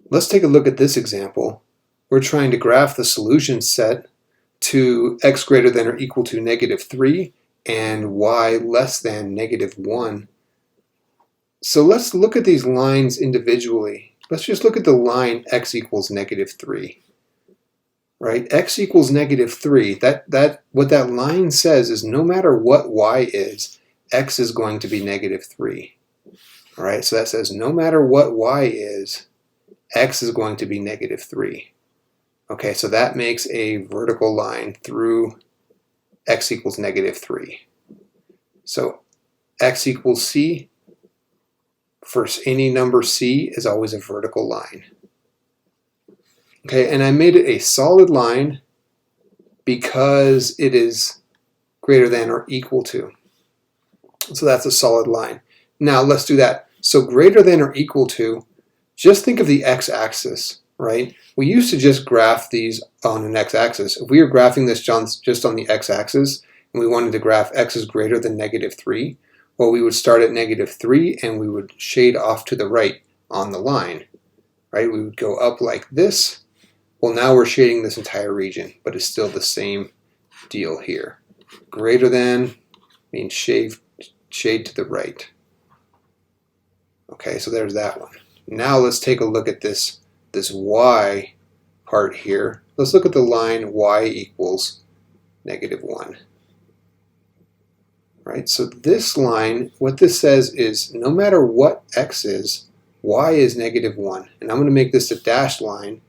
Let's take a look at this example. We're trying to graph the solution set to x greater than or equal to -3 and y less than -1. So let's look at these lines individually. Let's just look at the line x equals -3. Right? X equals -3. What that line says is no matter what y is, x is going to be -3. All right? So that says no matter what y is, x is going to be -3. Okay, so that makes a vertical line through x equals -3. So x equals c for any number c is always a vertical line. Okay, and I made it a solid line because it is greater than or equal to. So that's a solid line. Now let's do that. So greater than or equal to, just think of the x-axis, right? We used to just graph these on an x-axis. If we were graphing this just on the x-axis and we wanted to graph x is greater than -3, well, we would start at -3 and we would shade off to the right on the line, right? We would go up like this. Well, now we're shading this entire region, but it's still the same deal here. Greater than means shade to the right. Okay, so there's that one. Now let's take a look at this y part here. Let's look at the line y equals -1. Right, so this line, what this says is no matter what x is, y is -1. And I'm going to make this a dashed line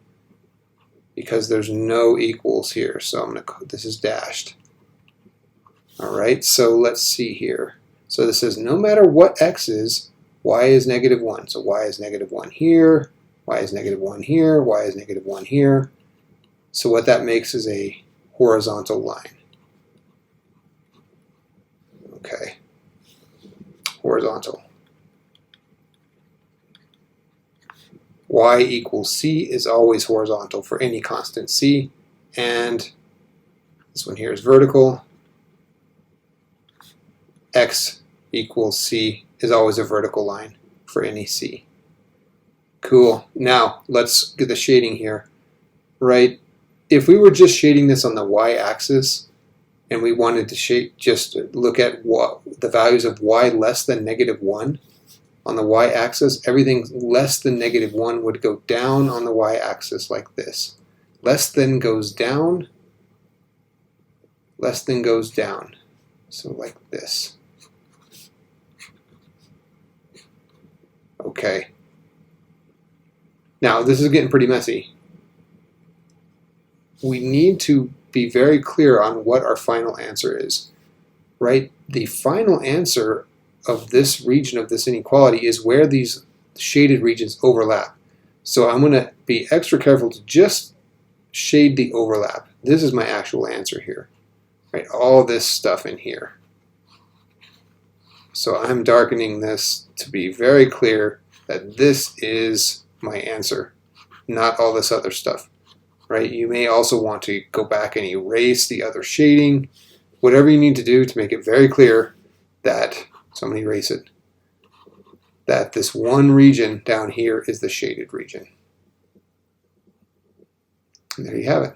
because there's no equals here. So this is dashed. All right, so let's see here. So this says no matter what x is, y is -1. So y is -1 here, y is -1 here, y is -1 here. So what that makes is a horizontal line. Okay, horizontal. Y equals c is always horizontal for any constant c, and this one here is vertical. X equals c is always a vertical line for any c. Cool. Now let's get the shading here. Right? If we were just shading this on the y-axis and we wanted to just look at the values of y less than -1 on the y-axis, everything less than -1 would go down on the y-axis like this. Less than goes down, less than goes down. So like this. Okay. Now this is getting pretty messy. We need to be very clear on what our final answer is, right? The final answer of this region of this inequality is where these shaded regions overlap. So I'm going to be extra careful to just shade the overlap. This is my actual answer here, right? All this stuff in here. So I'm darkening this to be very clear that this is my answer, not all this other stuff. Right? You may also want to go back and erase the other shading, whatever you need to do to make it very clear that, so I'm going to erase it, that this one region down here is the shaded region. And there you have it.